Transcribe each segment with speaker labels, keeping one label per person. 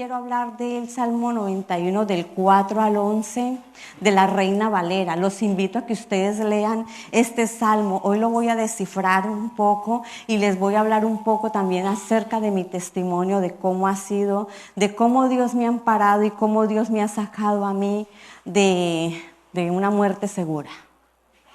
Speaker 1: quiero hablar del Salmo 91, del 4 al 11, de la Reina Valera. Los invito a que ustedes lean este salmo. Hoy lo voy a descifrar un poco y les voy a hablar un poco también acerca de mi testimonio, de cómo ha sido, de cómo Dios me ha amparado y cómo Dios me ha sacado a mí de una muerte segura.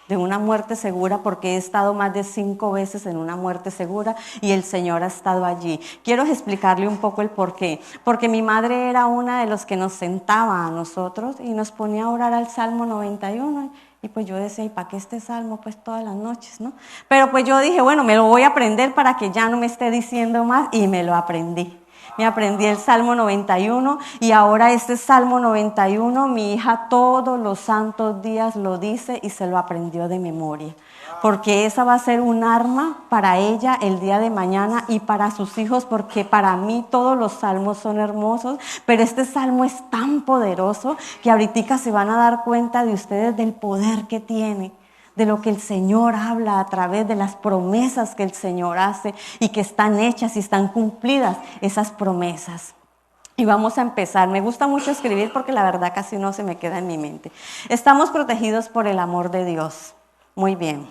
Speaker 1: De una muerte segura, porque he estado más de 5 veces en una muerte segura y el Señor ha estado allí. Quiero explicarle un poco el porqué. Porque mi madre era una de los que nos sentaba a nosotros y nos ponía a orar al Salmo 91. Y pues yo decía, ¿y para qué este salmo? Pues todas las noches, ¿no? Pero pues yo dije, bueno, me lo voy a aprender para que ya no me esté diciendo más, y me lo aprendí. Me aprendí el Salmo 91 y ahora este Salmo 91 mi hija todos los santos días lo dice y se lo aprendió de memoria. Porque esa va a ser un arma para ella el día de mañana y para sus hijos, porque para mí todos los salmos son hermosos, pero este salmo es tan poderoso que ahorita se van a dar cuenta de ustedes del poder que tiene, de lo que el Señor habla a través de las promesas que el Señor hace y que están hechas y están cumplidas esas promesas. Y vamos a empezar. Me gusta mucho escribir porque la verdad casi no se me queda en mi mente. Estamos protegidos por el amor de Dios. Muy bien.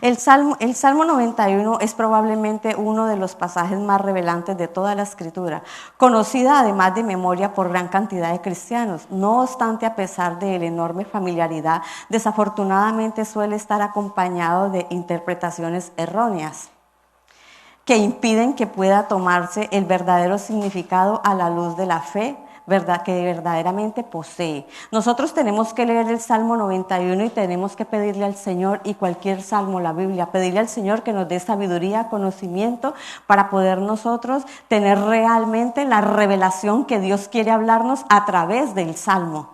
Speaker 1: El Salmo 91 es probablemente uno de los pasajes más revelantes de toda la Escritura, conocida además de memoria por gran cantidad de cristianos. No obstante, a pesar de la enorme familiaridad, desafortunadamente suele estar acompañado de interpretaciones erróneas que impiden que pueda tomarse el verdadero significado a la luz de la fe que verdaderamente posee. Nosotros tenemos que leer el Salmo 91 y tenemos que pedirle al Señor, y cualquier salmo, la Biblia, pedirle al Señor que nos dé sabiduría, conocimiento, para poder nosotros tener realmente la revelación que Dios quiere hablarnos a través del Salmo.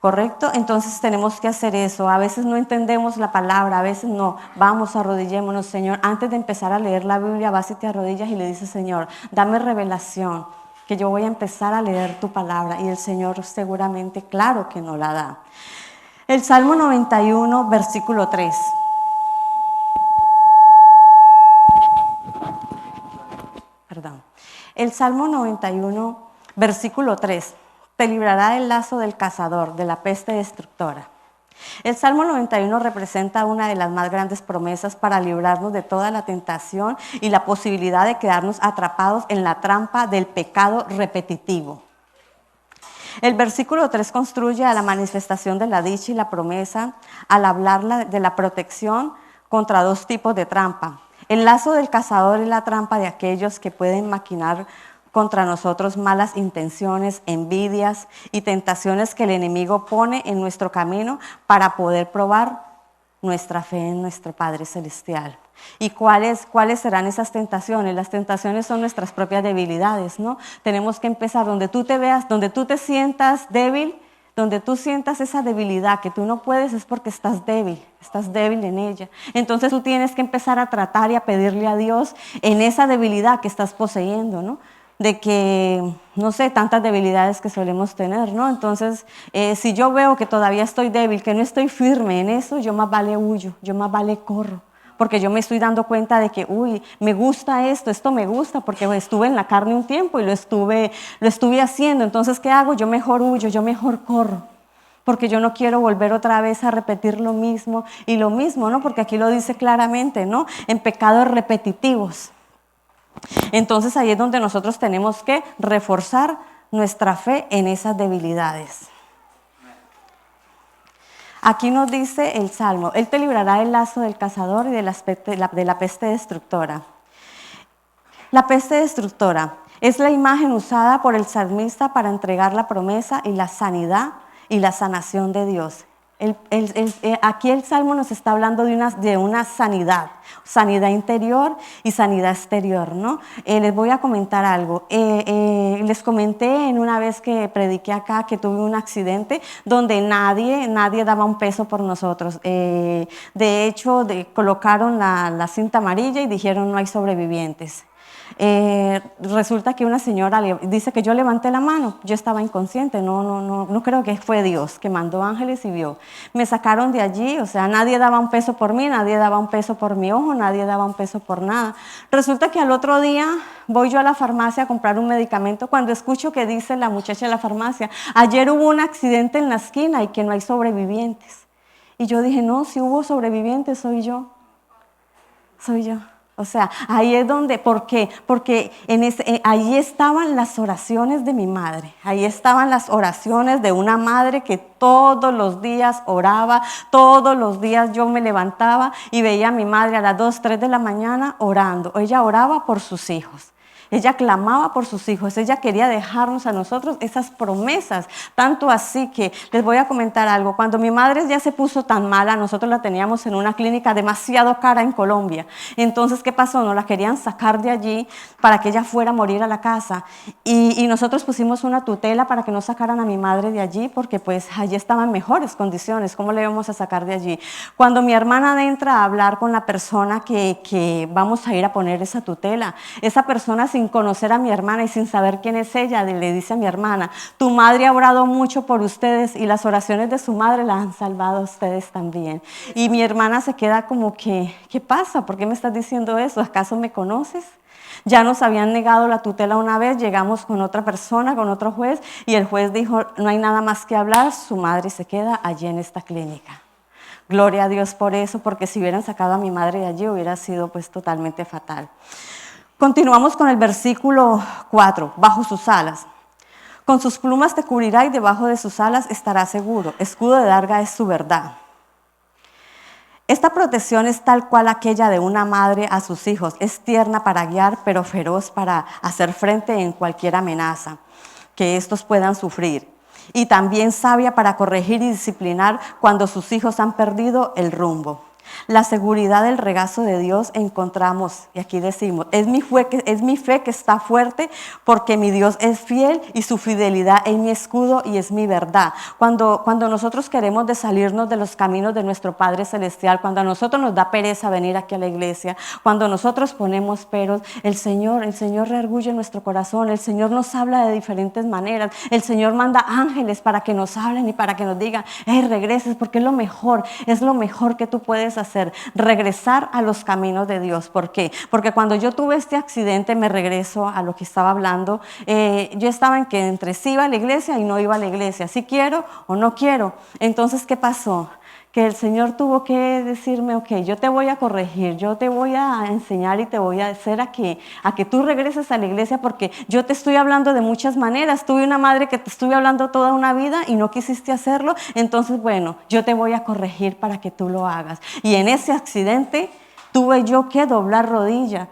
Speaker 1: ¿Correcto? Entonces tenemos que hacer eso. A veces no entendemos la palabra, a veces no. Vamos, arrodillémonos, Señor. Antes de empezar a leer la Biblia, vas y te arrodillas y le dices, Señor, dame revelación, que yo voy a empezar a leer tu palabra. Y el Señor seguramente, claro que no la da. El Salmo 91, versículo 3. Perdón. El Salmo 91, versículo 3. Te librará del lazo del cazador, de la peste destructora. El Salmo 91 representa una de las más grandes promesas para librarnos de toda la tentación y la posibilidad de quedarnos atrapados en la trampa del pecado repetitivo. El versículo 3 construye a la manifestación de la dicha y la promesa al hablar de la protección contra 2 tipos de trampa. El lazo del cazador es la trampa de aquellos que pueden maquinar contra nosotros malas intenciones, envidias y tentaciones que el enemigo pone en nuestro camino para poder probar nuestra fe en nuestro Padre Celestial. ¿Y cuáles serán esas tentaciones? Las tentaciones son nuestras propias debilidades, ¿no? Tenemos que empezar donde tú te veas, donde tú te sientas débil, donde tú sientas esa debilidad que tú no puedes, es porque estás débil en ella. Entonces tú tienes que empezar a tratar y a pedirle a Dios en esa debilidad que estás poseyendo, ¿no? De que, no sé, tantas debilidades que solemos tener, ¿no? Entonces, si yo veo que todavía estoy débil, que no estoy firme en eso, yo más vale huyo, yo más vale corro, porque yo me estoy dando cuenta de que, me gusta esto me gusta, porque estuve en la carne un tiempo y lo estuve haciendo. Entonces, ¿qué hago? Yo mejor huyo, yo mejor corro, porque yo no quiero volver otra vez a repetir lo mismo y lo mismo, ¿no? Porque aquí lo dice claramente, ¿no? En pecados repetitivos. Entonces ahí es donde nosotros tenemos que reforzar nuestra fe en esas debilidades. Aquí nos dice el Salmo, Él te librará del lazo del cazador y de la peste destructora. La peste destructora es la imagen usada por el salmista para entregar la promesa y la sanidad y la sanación de Dios. Aquí el Salmo nos está hablando de una sanidad interior y sanidad exterior, ¿no? Les voy a comentar algo. Les comenté en una vez que prediqué acá que tuve un accidente donde nadie daba un peso por nosotros. De hecho, colocaron la cinta amarilla y dijeron no hay sobrevivientes. Resulta que una señora dice que yo levanté la mano, yo estaba inconsciente, no creo que fue Dios que mandó ángeles y vio. Me sacaron de allí, o sea, nadie daba un peso por mí, nadie daba un peso por mi ojo, nadie daba un peso por nada. Resulta que al otro día voy yo a la farmacia a comprar un medicamento cuando escucho que dice la muchacha de la farmacia, ayer hubo un accidente en la esquina y que no hay sobrevivientes. Y yo dije, no, si hubo sobrevivientes, soy yo. O sea, ahí es donde, ¿por qué? Porque ahí estaban las oraciones de mi madre, ahí estaban las oraciones de una madre que todos los días oraba, todos los días yo me levantaba y veía a mi madre a las 2, 3 de la mañana orando. Ella oraba por sus hijos. Ella clamaba por sus hijos, ella quería dejarnos a nosotros esas promesas, tanto así que les voy a comentar algo. Cuando mi madre ya se puso tan mala, nosotros la teníamos en una clínica demasiado cara en Colombia. Entonces, ¿qué pasó? Nos la querían sacar de allí para que ella fuera a morir a la casa. Y nosotros pusimos una tutela para que no sacaran a mi madre de allí, porque pues allí estaba en mejores condiciones. ¿Cómo le íbamos a sacar de allí? Cuando mi hermana entra a hablar con la persona que vamos a ir a poner esa tutela, esa persona sin conocer a mi hermana y sin saber quién es ella, le dice a mi hermana, tu madre ha orado mucho por ustedes y las oraciones de su madre la han salvado a ustedes también. Y mi hermana se queda como que, ¿qué pasa? ¿Por qué me estás diciendo eso? ¿Acaso me conoces? Ya nos habían negado la tutela una vez, llegamos con otra persona, con otro juez, y el juez dijo, no hay nada más que hablar, su madre se queda allí en esta clínica. Gloria a Dios por eso, porque si hubieran sacado a mi madre de allí hubiera sido pues totalmente fatal. Continuamos con el versículo 4, bajo sus alas. Con sus plumas te cubrirá y debajo de sus alas estarás seguro. Escudo de darga es su verdad. Esta protección es tal cual aquella de una madre a sus hijos. Es tierna para guiar, pero feroz para hacer frente en cualquier amenaza que estos puedan sufrir. Y también sabia para corregir y disciplinar cuando sus hijos han perdido el rumbo. La seguridad del regazo de Dios encontramos, y aquí decimos, es mi fe que está fuerte porque mi Dios es fiel y su fidelidad es mi escudo y es mi verdad. Cuando nosotros queremos de salirnos de los caminos de nuestro Padre Celestial, cuando a nosotros nos da pereza venir aquí a la iglesia, cuando nosotros ponemos peros, el Señor reargulle nuestro corazón, el Señor nos habla de diferentes maneras, el Señor manda ángeles para que nos hablen y para que nos digan, regreses porque es lo mejor que tú puedes hacer, regresar a los caminos de Dios. ¿Por qué? Porque cuando yo tuve este accidente, me regreso a lo que estaba hablando, yo estaba en que entre sí iba a la iglesia y no iba a la iglesia, si quiero o no quiero. Entonces, ¿qué pasó? Que el Señor tuvo que decirme, ok, yo te voy a corregir, yo te voy a enseñar y te voy a hacer a que tú regreses a la iglesia porque yo te estoy hablando de muchas maneras. Tuve una madre que te estuve hablando toda una vida y no quisiste hacerlo, entonces bueno, yo te voy a corregir para que tú lo hagas. Y en ese accidente tuve yo que doblar rodilla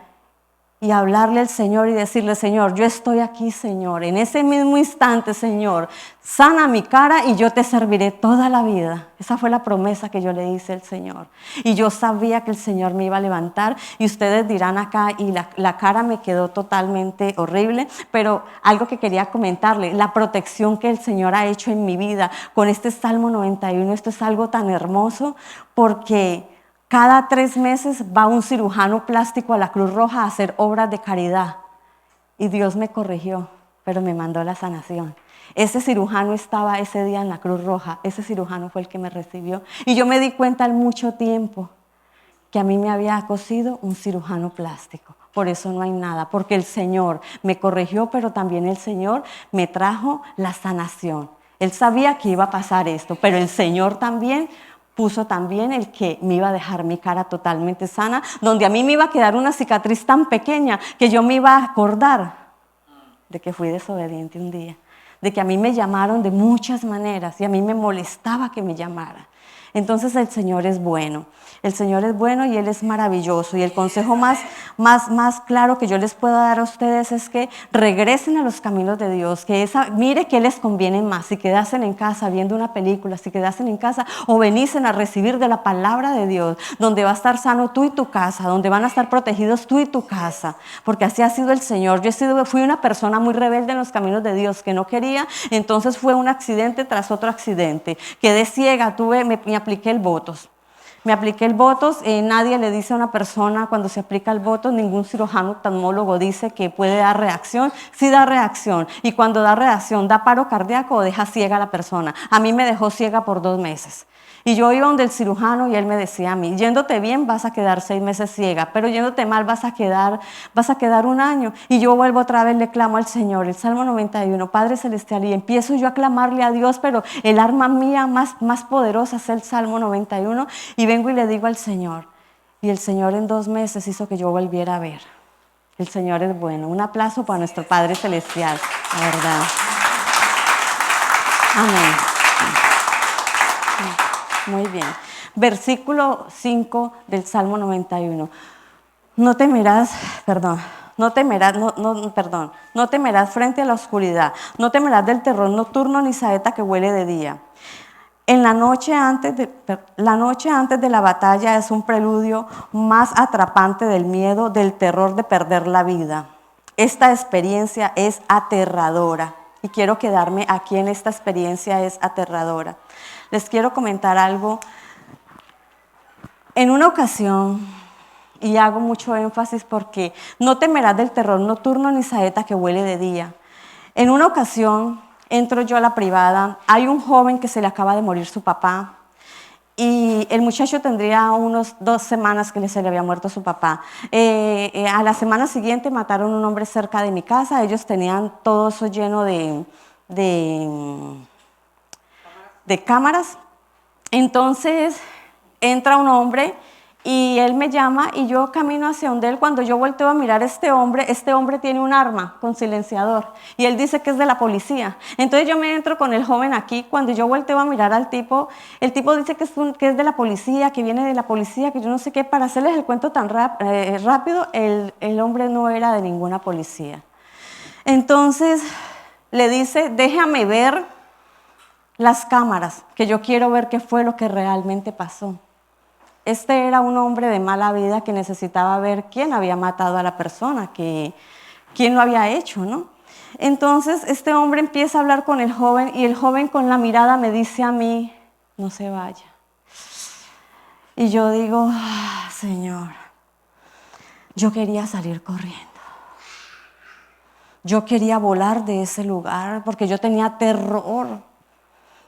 Speaker 1: y hablarle al Señor y decirle, Señor, yo estoy aquí, Señor, en ese mismo instante, Señor, sana mi cara y yo te serviré toda la vida. Esa fue la promesa que yo le hice al Señor. Y yo sabía que el Señor me iba a levantar y ustedes dirán acá, y la cara me quedó totalmente horrible, pero algo que quería comentarle, la protección que el Señor ha hecho en mi vida con este Salmo 91, esto es algo tan hermoso porque cada 3 meses va un cirujano plástico a la Cruz Roja a hacer obras de caridad. Y Dios me corrigió, pero me mandó la sanación. Ese cirujano estaba ese día en la Cruz Roja, ese cirujano fue el que me recibió. Y yo me di cuenta al mucho tiempo que a mí me había cosido un cirujano plástico. Por eso no hay nada, porque el Señor me corrigió, pero también el Señor me trajo la sanación. Él sabía que iba a pasar esto, pero el Señor también puso también el que me iba a dejar mi cara totalmente sana, donde a mí me iba a quedar una cicatriz tan pequeña que yo me iba a acordar de que fui desobediente un día, de que a mí me llamaron de muchas maneras y a mí me molestaba que me llamaran. Entonces el Señor es bueno. El Señor es bueno y Él es maravilloso. Y el consejo más claro que yo les puedo dar a ustedes es que regresen a los caminos de Dios. Mire qué les conviene más. Si quedasen en casa viendo una película, si quedasen en casa o veniesen a recibir de la palabra de Dios, donde va a estar sano tú y tu casa, donde van a estar protegidos tú y tu casa. Porque así ha sido el Señor. Fui una persona muy rebelde en los caminos de Dios que no quería. Entonces fue un accidente tras otro accidente. Quedé ciega, me apliqué el Botox. Me apliqué el Botox. Nadie le dice a una persona cuando se aplica el Botox, ningún cirujano oftalmólogo dice que puede dar reacción. Sí da reacción. Y cuando da reacción, da paro cardíaco o deja ciega a la persona. A mí me dejó ciega por 2 meses. Y yo iba donde el cirujano y él me decía a mí, yéndote bien vas a quedar 6 meses ciega, pero yéndote mal vas a quedar 1 año. Y yo vuelvo otra vez, le clamo al Señor, el Salmo 91, Padre Celestial, y empiezo yo a clamarle a Dios, pero el arma mía más poderosa es el Salmo 91, y vengo y le digo al Señor. Y el Señor en 2 meses hizo que yo volviera a ver. El Señor es bueno. Un aplauso para nuestro Padre Celestial, la verdad. Amén. Muy bien. Versículo 5 del Salmo 91. No temerás frente a la oscuridad, no temerás del terror nocturno ni saeta que huele de día. En la noche antes de la batalla es un preludio más atrapante del miedo, del terror de perder la vida. Esta experiencia es aterradora y quiero quedarme aquí en esta experiencia es aterradora. Les quiero comentar algo. En una ocasión, y hago mucho énfasis porque no temerás del terror nocturno ni saeta que huele de día. En una ocasión, entro yo a la privada, hay un joven que se le acaba de morir su papá y el muchacho tendría unos 2 semanas que se le había muerto su papá. A la semana siguiente mataron a un hombre cerca de mi casa, ellos tenían todo eso lleno de cámaras. Entonces entra un hombre y él me llama y yo camino hacia donde él. Cuando yo volteo a mirar a este hombre tiene un arma con silenciador y él dice que es de la policía. Entonces yo me entro con el joven aquí. Cuando yo volteo a mirar al tipo, el tipo dice que es de la policía, que viene de la policía, que yo no sé qué. Para hacerles el cuento tan rápido, el hombre no era de ninguna policía. Entonces le dice, déjame ver las cámaras, que yo quiero ver qué fue lo que realmente pasó. Este era un hombre de mala vida que necesitaba ver quién había matado a la persona, quién lo había hecho, ¿no? Entonces este hombre empieza a hablar con el joven y el joven con la mirada me dice a mí, no se vaya. Y yo digo, Señor, yo quería salir corriendo. Yo quería volar de ese lugar porque yo tenía terror.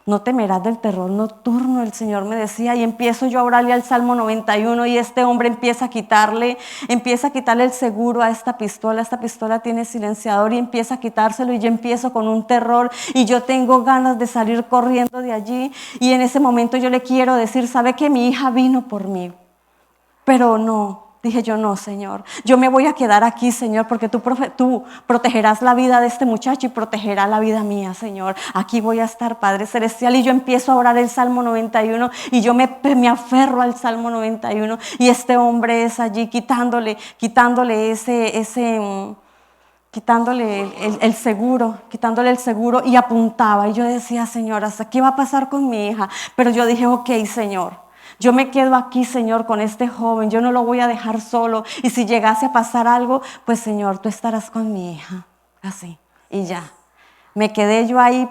Speaker 1: No temerás del terror nocturno, el Señor me decía, y empiezo yo a orarle al Salmo 91 y este hombre empieza a quitarle el seguro a esta pistola tiene silenciador y empieza a quitárselo y yo empiezo con un terror y yo tengo ganas de salir corriendo de allí y en ese momento yo le quiero decir, ¿sabe que mi hija vino por mí? Pero no. Dije yo, no, Señor, yo me voy a quedar aquí, Señor, porque tú protegerás la vida de este muchacho y protegerás la vida mía, Señor. Aquí voy a estar, Padre Celestial, y yo empiezo a orar el Salmo 91 y yo me aferro al Salmo 91 y este hombre es allí quitándole el seguro y apuntaba y yo decía, Señor, ¿hasta qué va a pasar con mi hija? Pero yo dije, ok, Señor. Yo me quedo aquí, Señor, con este joven. Yo no lo voy a dejar solo. Y si llegase a pasar algo, pues, Señor, tú estarás con mi hija. Así. Y ya. Me quedé yo ahí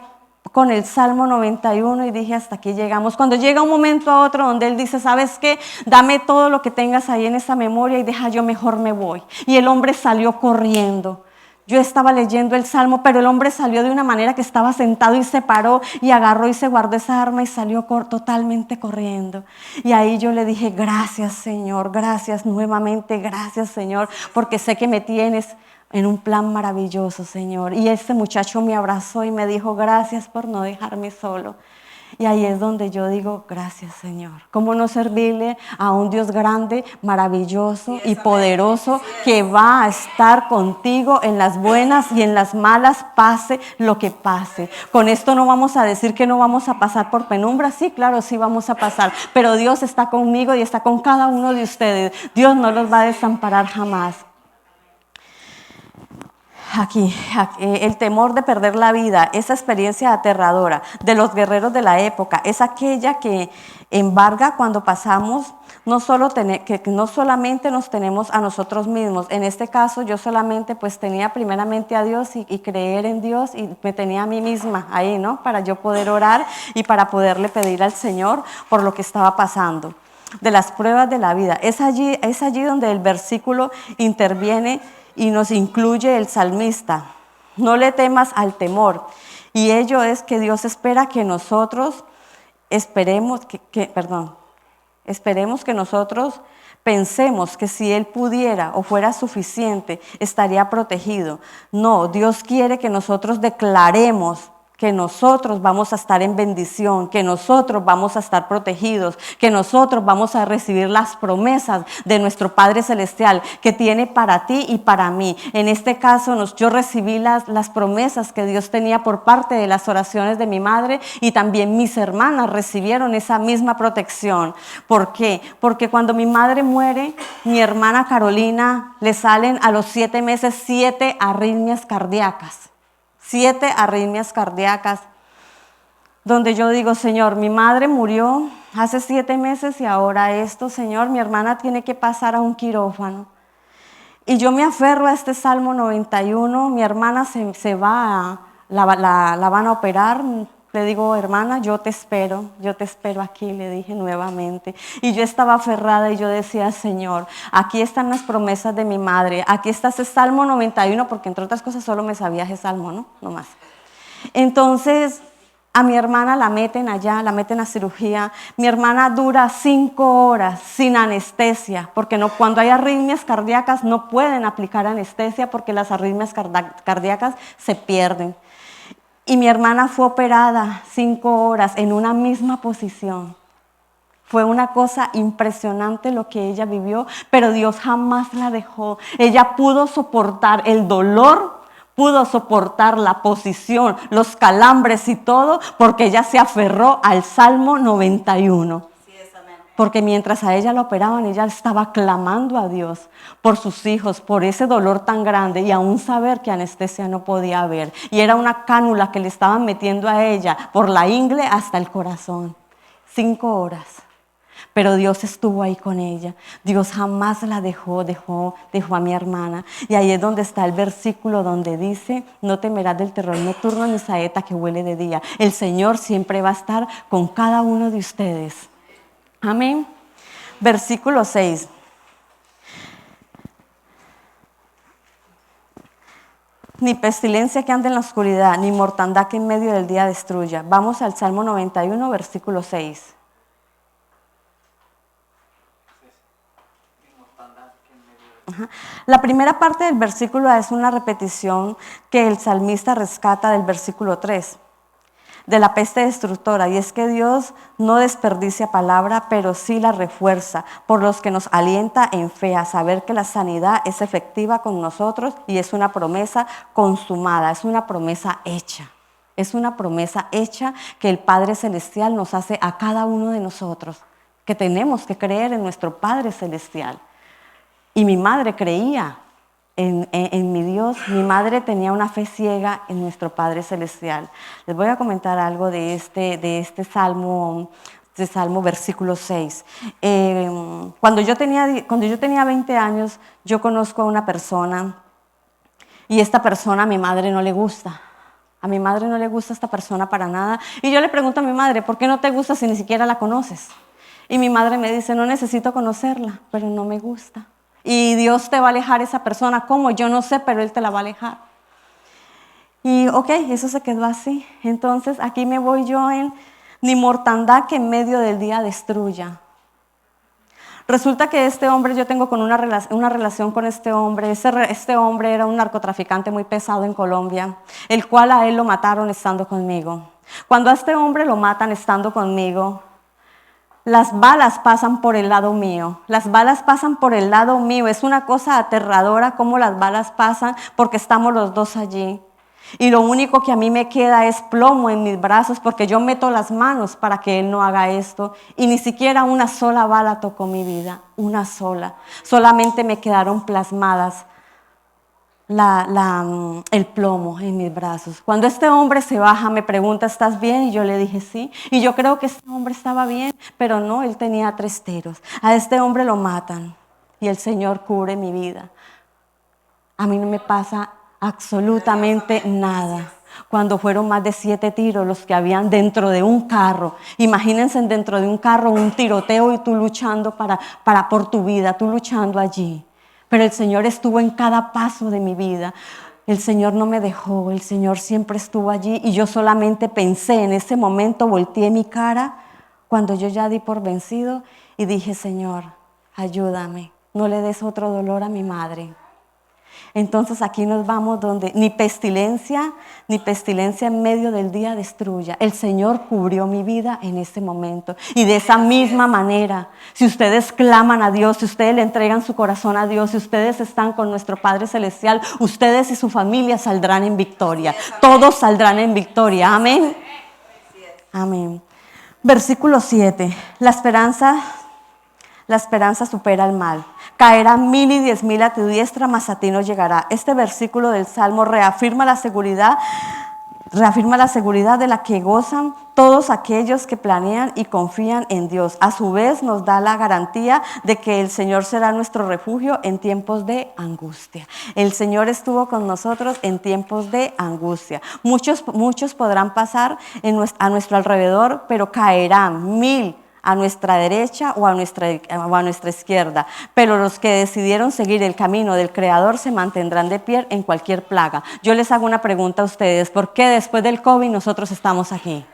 Speaker 1: con el Salmo 91 y dije, hasta aquí llegamos. Cuando llega un momento a otro donde él dice, ¿sabes qué? Dame todo lo que tengas ahí en esa memoria y deja, yo mejor me voy. Y el hombre salió corriendo. Yo estaba leyendo el Salmo, pero el hombre salió de una manera que estaba sentado y se paró y agarró y se guardó esa arma y salió totalmente corriendo. Y ahí yo le dije, gracias, Señor, gracias nuevamente, gracias, Señor, porque sé que me tienes en un plan maravilloso, Señor. Y este muchacho me abrazó y me dijo, gracias por no dejarme solo. Y ahí es donde yo digo, gracias, Señor. ¿Cómo no servirle a un Dios grande, maravilloso y poderoso que va a estar contigo en las buenas y en las malas, pase lo que pase? Con esto no vamos a decir que no vamos a pasar por penumbra. Sí, claro, sí vamos a pasar. Pero Dios está conmigo y está con cada uno de ustedes. Dios no los va a desamparar jamás. Aquí, el temor de perder la vida, esa experiencia aterradora de los guerreros de la época, es aquella que embarga cuando pasamos, no solamente nos tenemos a nosotros mismos. En este caso yo solamente pues tenía primeramente a Dios y creer en Dios y me tenía a mí misma ahí, ¿no? Para yo poder orar y para poderle pedir al Señor por lo que estaba pasando. de las pruebas de la vida. Es allí donde el versículo interviene y nos incluye el salmista. No le temas al temor. Y ello es que Dios espera que nosotros esperemos que nosotros pensemos que si Él pudiera o fuera suficiente, estaría protegido. No, Dios quiere que nosotros declaremos que nosotros vamos a estar en bendición, que nosotros vamos a estar protegidos, que nosotros vamos a recibir las promesas de nuestro Padre Celestial que tiene para ti y para mí. En este caso, yo recibí las promesas que Dios tenía por parte de las oraciones de mi madre, y también mis hermanas recibieron esa misma protección. ¿Por qué? Porque cuando mi madre muere, mi hermana Carolina le salen a los 7 meses 7 arritmias cardíacas. 7 arritmias cardíacas, donde yo digo, Señor, mi madre murió hace 7 meses y ahora esto, Señor, mi hermana tiene que pasar a un quirófano. Y yo me aferro a este Salmo 91, mi hermana se va, la van a operar. Le digo, hermana, yo te espero aquí, le dije nuevamente. Y yo estaba aferrada y yo decía, Señor, aquí están las promesas de mi madre, aquí está ese Salmo 91, porque entre otras cosas solo me sabía ese Salmo, ¿no? No más. Entonces, a mi hermana la meten allá, la meten a cirugía. Mi hermana dura 5 horas sin anestesia, porque cuando hay arritmias cardíacas no pueden aplicar anestesia porque las arritmias cardíacas se pierden. Y mi hermana fue operada 5 horas en una misma posición. Fue una cosa impresionante lo que ella vivió, pero Dios jamás la dejó. Ella pudo soportar el dolor, pudo soportar la posición, los calambres y todo, porque ella se aferró al Salmo 91. Porque mientras a ella la operaban, ella estaba clamando a Dios por sus hijos, por ese dolor tan grande, y aún saber que anestesia no podía haber. Y era una cánula que le estaban metiendo a ella por la ingle hasta el corazón. 5 horas. Pero Dios estuvo ahí con ella. Dios jamás la dejó a mi hermana. Y ahí es donde está el versículo donde dice, no temerás del terror nocturno ni saeta que huele de día. El Señor siempre va a estar con cada uno de ustedes. Amén. Versículo 6. Ni pestilencia que ande en la oscuridad, ni mortandad que en medio del día destruya. Vamos al Salmo 91, versículo 6. La primera parte del versículo es una repetición que el salmista rescata del versículo 3. De la peste destructora, y es que Dios no desperdicia palabra, pero sí la refuerza, por los que nos alienta en fe a saber que la sanidad es efectiva con nosotros y es una promesa consumada, es una promesa hecha. Es una promesa hecha que el Padre Celestial nos hace a cada uno de nosotros, que tenemos que creer en nuestro Padre Celestial. Y mi madre creía en mi Dios. Mi madre tenía una fe ciega en nuestro Padre Celestial. Les voy a comentar algo de este Salmo versículo 6. Cuando yo tenía 20 años, yo conozco a una persona, y esta persona a mi madre no le gusta. A mi madre no le gusta esta persona para nada. Y yo le pregunto a mi madre, ¿por qué no te gusta si ni siquiera la conoces? Y mi madre me dice, no necesito conocerla, pero no me gusta. Y Dios te va a alejar esa persona. ¿Cómo? Yo no sé, pero Él te la va a alejar. Y ok, eso se quedó así. Entonces aquí me voy yo en ni mortandad que en medio del día destruya. Resulta que este hombre, yo tengo una relación con este hombre. Este hombre era un narcotraficante muy pesado en Colombia, el cual a él lo mataron estando conmigo. Cuando a este hombre lo matan estando conmigo, las balas pasan por el lado mío. Las balas pasan por el lado mío. Es una cosa aterradora cómo las balas pasan, porque estamos los dos allí. Y lo único que a mí me queda es plomo en mis brazos, porque yo meto las manos para que él no haga esto. Y ni siquiera una sola bala tocó mi vida. Una sola. Solamente me quedaron plasmadas el plomo en mis brazos. Cuando este hombre se baja, me pregunta, ¿estás bien? Y yo le dije sí. Y yo creo que este hombre estaba bien, pero no, él tenía 3 tiros. A este hombre lo matan y el Señor cubre mi vida. A mí no me pasa absolutamente nada. cuando fueron más de 7 tiros los que habían dentro de un carro. Imagínense dentro de un carro un tiroteo y tú luchando por tu vida, tú luchando allí. Pero el Señor estuvo en cada paso de mi vida. El Señor no me dejó, el Señor siempre estuvo allí y yo solamente pensé en ese momento, volteé mi cara cuando yo ya di por vencido y dije, Señor, ayúdame, no le des otro dolor a mi madre. Entonces aquí nos vamos donde ni pestilencia en medio del día destruya. El Señor cubrió mi vida en ese momento. Y de esa misma manera, si ustedes claman a Dios, si ustedes le entregan su corazón a Dios, si ustedes están con nuestro Padre Celestial, ustedes y su familia saldrán en victoria. Todos saldrán en victoria. Amén. Amén. Versículo 7. La esperanza supera el mal. Caerá 1000 y 10,000 a tu diestra, mas a ti no llegará. Este versículo del Salmo reafirma la seguridad de la que gozan todos aquellos que planean y confían en Dios. A su vez nos da la garantía de que el Señor será nuestro refugio en tiempos de angustia. El Señor estuvo con nosotros en tiempos de angustia. Muchos podrán pasar a nuestro alrededor, pero caerán 1000 a nuestra derecha o a nuestra izquierda. Pero los que decidieron seguir el camino del Creador se mantendrán de pie en cualquier plaga. Yo les hago una pregunta a ustedes. ¿Por qué después del COVID nosotros estamos aquí?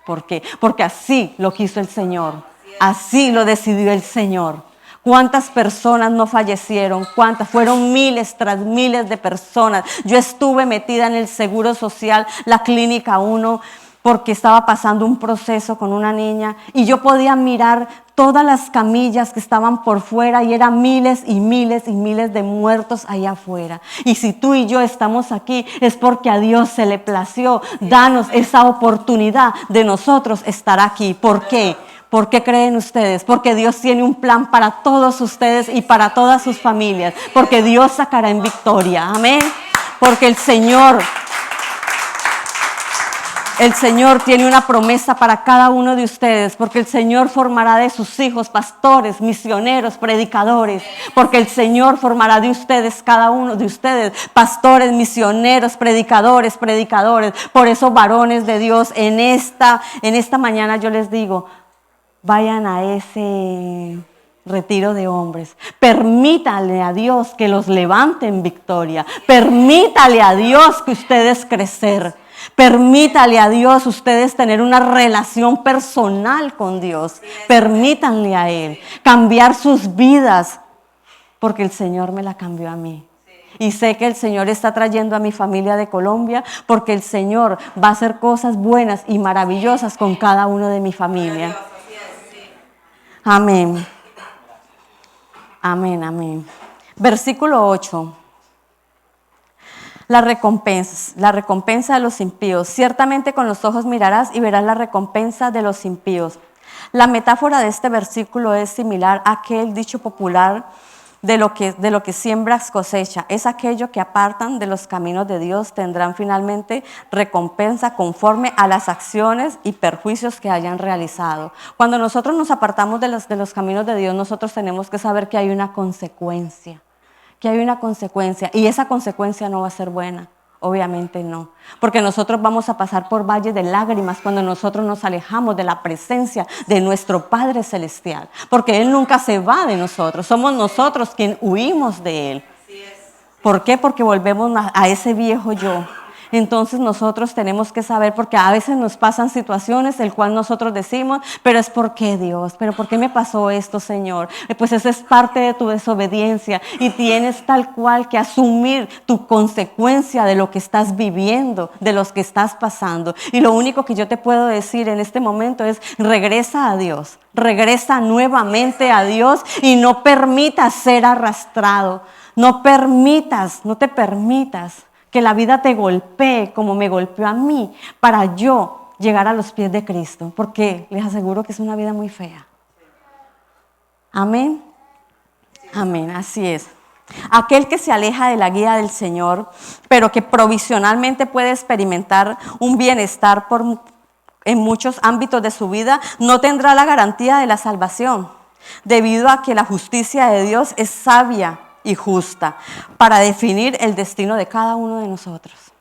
Speaker 1: ¿Por qué? Porque así lo quiso el Señor. Así lo decidió el Señor. ¿Cuántas personas no fallecieron? ¿Cuántas? Fueron miles tras miles de personas. Yo estuve metida en el Seguro Social, la Clínica 1, porque estaba pasando un proceso con una niña y yo podía mirar todas las camillas que estaban por fuera y eran miles y miles y miles de muertos allá afuera. Y si tú y yo estamos aquí es porque a Dios se le plació darnos esa oportunidad de nosotros estar aquí. ¿Por qué? ¿Por qué creen ustedes? Porque Dios tiene un plan para todos ustedes y para todas sus familias. Porque Dios sacará en victoria. Amén. Porque el Señor tiene una promesa para cada uno de ustedes, porque el Señor formará de sus hijos pastores, misioneros, predicadores, porque el Señor formará de ustedes, cada uno de ustedes, pastores, misioneros, predicadores. Por eso, varones de Dios, en esta mañana yo les digo, vayan a ese retiro de hombres. Permítanle a Dios que los levante en victoria. Permítale a Dios que ustedes crecer. Permítale a Dios ustedes tener una relación personal con Dios. Permítanle a Él cambiar sus vidas, porque el Señor me la cambió a mí. Y sé que el Señor está trayendo a mi familia de Colombia, porque el Señor va a hacer cosas buenas y maravillosas con cada uno de mi familia. Amén. Amén, amén. Versículo 8. La recompensa de los impíos. Ciertamente con los ojos mirarás y verás la recompensa de los impíos. La metáfora de este versículo es similar a aquel dicho popular de lo que siembras cosecha. Es aquello que apartan de los caminos de Dios tendrán finalmente recompensa conforme a las acciones y perjuicios que hayan realizado. Cuando nosotros nos apartamos de los caminos de Dios, nosotros tenemos que saber que hay una consecuencia. Y esa consecuencia no va a ser buena, obviamente no, porque nosotros vamos a pasar por valles de lágrimas cuando nosotros nos alejamos de la presencia de nuestro Padre Celestial, porque Él nunca se va de nosotros, somos nosotros quienes huimos de Él. ¿Por qué? Porque volvemos a ese viejo yo. Entonces nosotros tenemos que saber, porque a veces nos pasan situaciones el cual nosotros decimos, pero es porque Dios, pero ¿por qué me pasó esto, Señor? Pues esa es parte de tu desobediencia y tienes tal cual que asumir tu consecuencia de lo que estás viviendo, de lo que estás pasando. Y lo único que yo te puedo decir en este momento es regresa a Dios, regresa nuevamente a Dios y no permitas ser arrastrado, no te permitas que la vida te golpee como me golpeó a mí para yo llegar a los pies de Cristo, porque les aseguro que es una vida muy fea. Amén. Amén, así es. Aquel que se aleja de la guía del Señor, pero que provisionalmente puede experimentar un bienestar en muchos ámbitos de su vida, no tendrá la garantía de la salvación, debido a que la justicia de Dios es sabia y justa para definir el destino de cada uno de nosotros.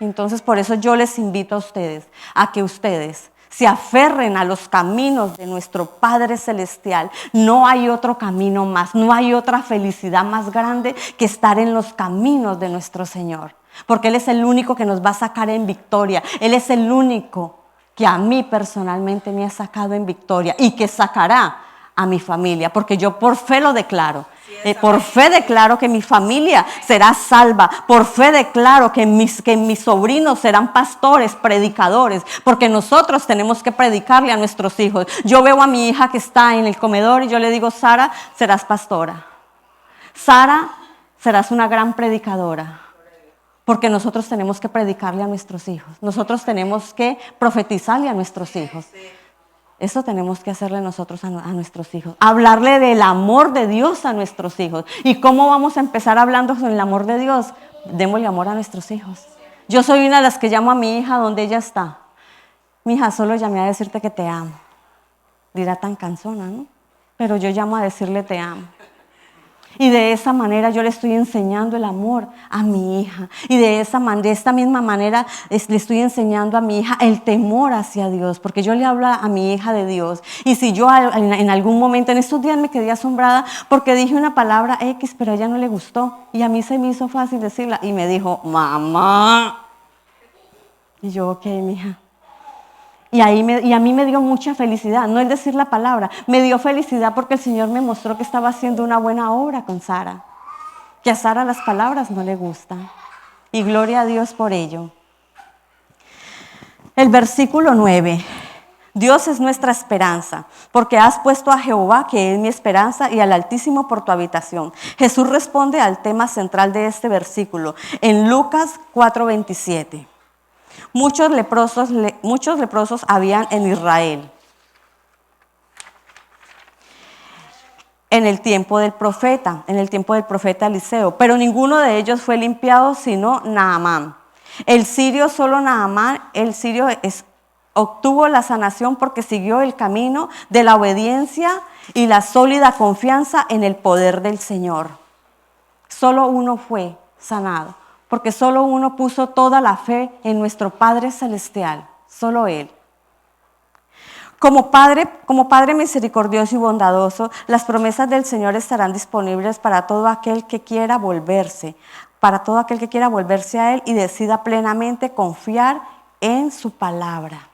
Speaker 1: Entonces, por eso yo les invito a ustedes, a que ustedes se aferren a los caminos de nuestro Padre Celestial. No hay otro camino más, no hay otra felicidad más grande que estar en los caminos de nuestro Señor. Porque Él es el único que nos va a sacar en victoria. Él es el único que a mí personalmente me ha sacado en victoria y que sacará a mi familia, porque yo por fe lo declaro. Por fe declaro que mi familia será salva. Por fe declaro que mis sobrinos serán pastores, predicadores, porque nosotros tenemos que predicarle a nuestros hijos. Yo veo a mi hija que está en el comedor y yo le digo: Sara, serás pastora. Sara, serás una gran predicadora. Porque nosotros tenemos que predicarle a nuestros hijos. Nosotros tenemos que profetizarle a nuestros hijos. Eso tenemos que hacerle nosotros a nuestros hijos. Hablarle del amor de Dios a nuestros hijos. ¿Y cómo vamos a empezar hablando sobre el amor de Dios? Démosle amor a nuestros hijos. Yo soy una de las que llamo a mi hija donde ella está. Mi hija, solo llamé a decirte que te amo. Dirá tan cansona, ¿no? Pero yo llamo a decirle te amo. Y de esa manera yo le estoy enseñando el amor a mi hija. Y de esta misma manera le estoy enseñando a mi hija el temor hacia Dios. Porque yo le hablo a mi hija de Dios. Y si yo en algún momento, en estos días me quedé asombrada porque dije una palabra X, pero a ella no le gustó. Y a mí se me hizo fácil decirla. Y me dijo: mamá. Y yo: ok, mija. Y a mí me dio mucha felicidad, no el decir la palabra, me dio felicidad porque el Señor me mostró que estaba haciendo una buena obra con Sara, que a Sara las palabras no le gustan. Y gloria a Dios por ello. El versículo 9. Dios es nuestra esperanza, porque has puesto a Jehová, que es mi esperanza, y al Altísimo por tu habitación. Jesús responde al tema central de este versículo en Lucas 4:27. Muchos leprosos habían en Israel en el tiempo del profeta Eliseo, pero ninguno de ellos fue limpiado sino Naamán. El sirio obtuvo la sanación porque siguió el camino de la obediencia y la sólida confianza en el poder del Señor. Solo uno fue sanado, porque solo uno puso toda la fe en nuestro Padre Celestial, solo Él. Como Padre misericordioso y bondadoso, las promesas del Señor estarán disponibles para todo aquel que quiera volverse, a Él y decida plenamente confiar en su palabra.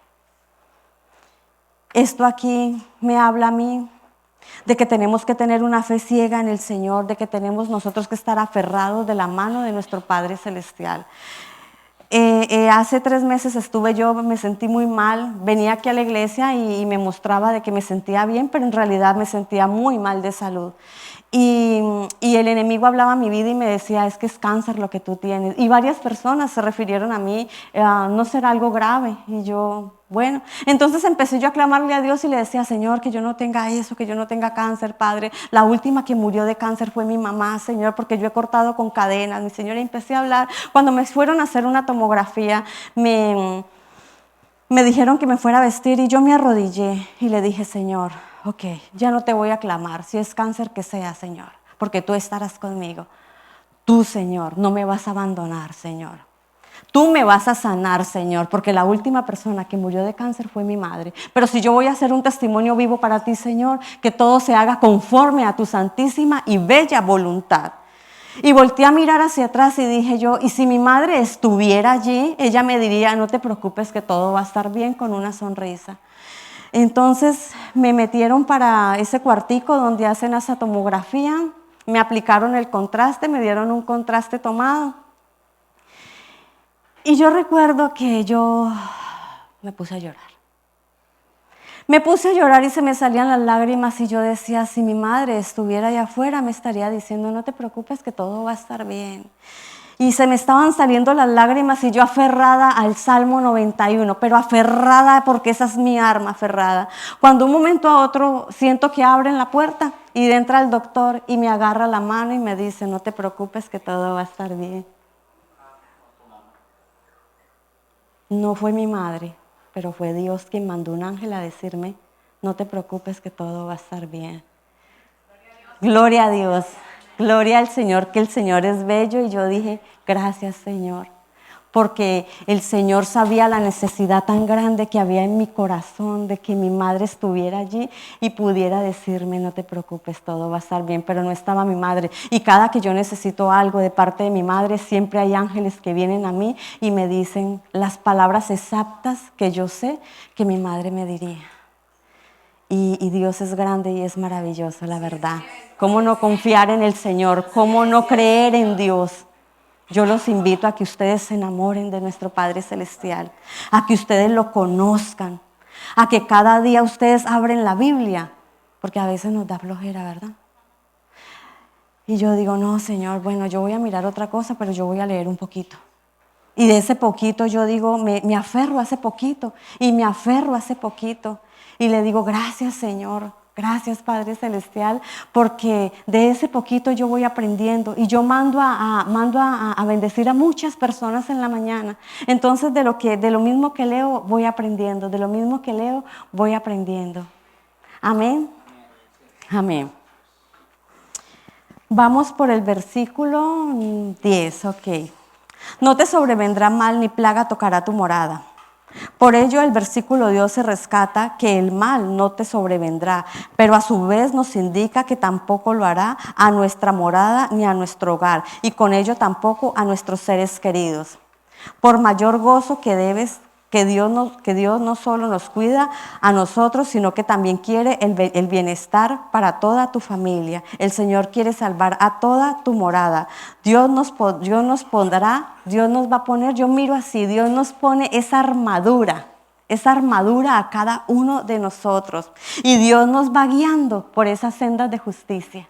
Speaker 1: Esto aquí me habla a mí de que tenemos que tener una fe ciega en el Señor, de que tenemos nosotros que estar aferrados de la mano de nuestro Padre Celestial. Hace 3 meses me sentí muy mal, venía aquí a la iglesia y me mostraba de que me sentía bien, pero en realidad me sentía muy mal de salud. Y el enemigo hablaba a mi vida y me decía: es que es cáncer lo que tú tienes. Y varias personas se refirieron a mí: no será algo grave. Y yo, bueno, entonces empecé yo a clamarle a Dios y le decía: Señor, que yo no tenga eso, que yo no tenga cáncer, Padre. La última que murió de cáncer fue mi mamá, Señor, porque yo he cortado con cadenas, mi Señor. Y empecé a hablar. Cuando me fueron a hacer una tomografía, me dijeron que me fuera a vestir y yo me arrodillé y le dije: Señor, ok, ya no te voy a clamar, si es cáncer que sea, Señor, porque tú estarás conmigo. Tú, Señor, no me vas a abandonar, Señor. Tú me vas a sanar, Señor, porque la última persona que murió de cáncer fue mi madre. Pero si yo voy a hacer un testimonio vivo para ti, Señor, que todo se haga conforme a tu santísima y bella voluntad. Y volteé a mirar hacia atrás y dije yo: y si mi madre estuviera allí, ella me diría: no te preocupes, que todo va a estar bien, con una sonrisa. Entonces me metieron para ese cuartico donde hacen esa tomografía, me aplicaron el contraste, me dieron un contraste tomado. Y yo recuerdo que yo me puse a llorar. Me puse a llorar y se me salían las lágrimas y yo decía: si mi madre estuviera allá afuera me estaría diciendo: no te preocupes, que todo va a estar bien. Y se me estaban saliendo las lágrimas y yo aferrada al Salmo 91, pero aferrada porque esa es mi arma, aferrada. Cuando un momento a otro siento que abren la puerta y entra el doctor y me agarra la mano y me dice: no te preocupes, que todo va a estar bien. No fue mi madre, pero fue Dios quien mandó un ángel a decirme: no te preocupes, que todo va a estar bien. Gloria a Dios. Gloria al Señor, que el Señor es bello. Y yo dije: gracias, Señor, porque el Señor sabía la necesidad tan grande que había en mi corazón de que mi madre estuviera allí y pudiera decirme, no te preocupes, todo va a estar bien, pero no estaba mi madre. Y cada que yo necesito algo de parte de mi madre, siempre hay ángeles que vienen a mí y me dicen las palabras exactas que yo sé que mi madre me diría. Y Dios es grande y es maravilloso, la verdad. ¿Cómo no confiar en el Señor? ¿Cómo no creer en Dios? Yo los invito a que ustedes se enamoren de nuestro Padre Celestial, a que ustedes lo conozcan, a que cada día ustedes abren la Biblia, porque a veces nos da flojera, ¿verdad? Y yo digo, no, Señor, bueno, yo voy a mirar otra cosa, pero yo voy a leer un poquito. Y de ese poquito yo digo, me aferro a ese poquito, y me aferro a ese poquito. Y le digo, gracias, Señor. Gracias, Padre Celestial, porque de ese poquito yo voy aprendiendo y yo mando a bendecir a muchas personas en la mañana. Entonces, de lo mismo que leo, voy aprendiendo. De lo mismo que leo, voy aprendiendo. Amén. Amén. Vamos por el versículo 10, ok. No te sobrevendrá mal ni plaga tocará tu morada. Por ello el versículo 12 rescata que el mal no te sobrevendrá, pero a su vez nos indica que tampoco lo hará a nuestra morada ni a nuestro hogar, y con ello tampoco a nuestros seres queridos. Por mayor gozo que Dios no solo nos cuida a nosotros, sino que también quiere el bienestar para toda tu familia. El Señor quiere salvar a toda tu morada. Dios nos va a poner, yo miro así, Dios nos pone esa armadura a cada uno de nosotros. Y Dios nos va guiando por esas sendas de justicia.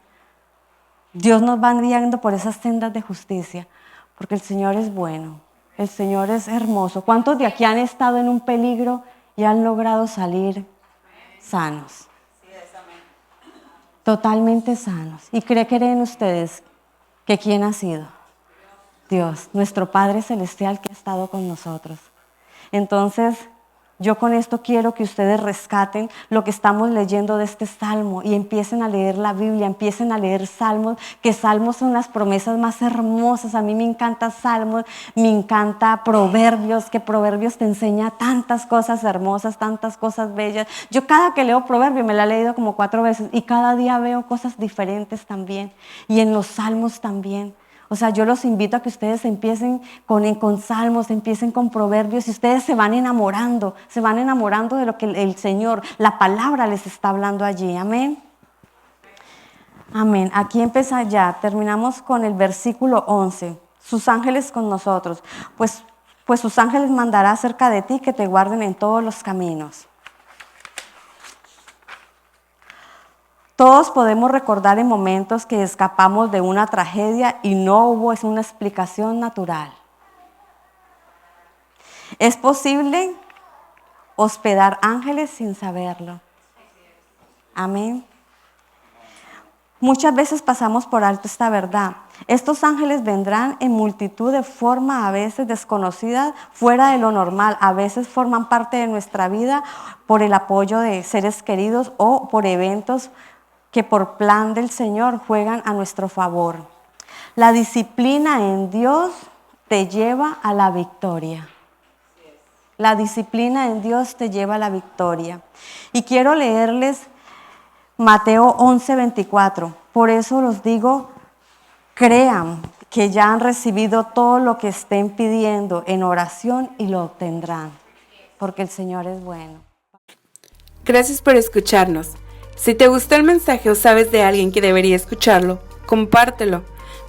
Speaker 1: Dios nos va guiando por esas sendas de justicia, porque el Señor es bueno. El Señor es hermoso. ¿Cuántos de aquí han estado en un peligro y han logrado salir sanos? Totalmente sanos. ¿Y creen ustedes que quién ha sido? Dios, nuestro Padre Celestial que ha estado con nosotros. Entonces, yo con esto quiero que ustedes rescaten lo que estamos leyendo de este salmo y empiecen a leer la Biblia, empiecen a leer salmos, que salmos son las promesas más hermosas. A mí me encanta salmos, me encanta proverbios, que proverbios te enseña tantas cosas hermosas, tantas cosas bellas. Yo cada que leo proverbio me la he leído como 4 veces y cada día veo cosas diferentes también. Y en los salmos también. O sea, yo los invito a que ustedes empiecen con salmos, empiecen con proverbios y ustedes se van enamorando de lo que el Señor, la palabra les está hablando allí. Amén. Amén. Aquí empieza ya, terminamos con el versículo 11. Sus ángeles con nosotros. Pues sus ángeles mandará cerca de ti que te guarden en todos los caminos. Todos podemos recordar en momentos que escapamos de una tragedia y no hubo una explicación natural. Es posible hospedar ángeles sin saberlo. Amén. Muchas veces pasamos por alto esta verdad. Estos ángeles vendrán en multitud de forma a veces desconocida, fuera de lo normal. A veces forman parte de nuestra vida por el apoyo de seres queridos o por eventos que por plan del Señor juegan a nuestro favor. La disciplina en Dios te lleva a la victoria. La disciplina en Dios te lleva a la victoria. Y quiero leerles Mateo 11:24. Por eso los digo, crean que ya han recibido todo lo que estén pidiendo en oración y lo obtendrán, porque el Señor es bueno.
Speaker 2: Gracias por escucharnos. Si te gustó el mensaje o sabes de alguien que debería escucharlo, compártelo.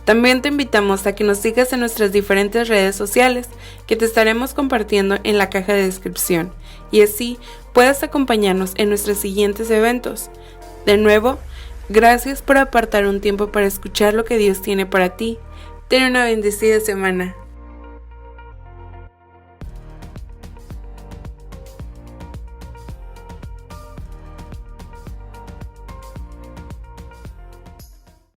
Speaker 2: También te invitamos a que nos sigas en nuestras diferentes redes sociales que te estaremos compartiendo en la caja de descripción y así puedas acompañarnos en nuestros siguientes eventos. De nuevo, gracias por apartar un tiempo para escuchar lo que Dios tiene para ti. Ten una bendecida semana.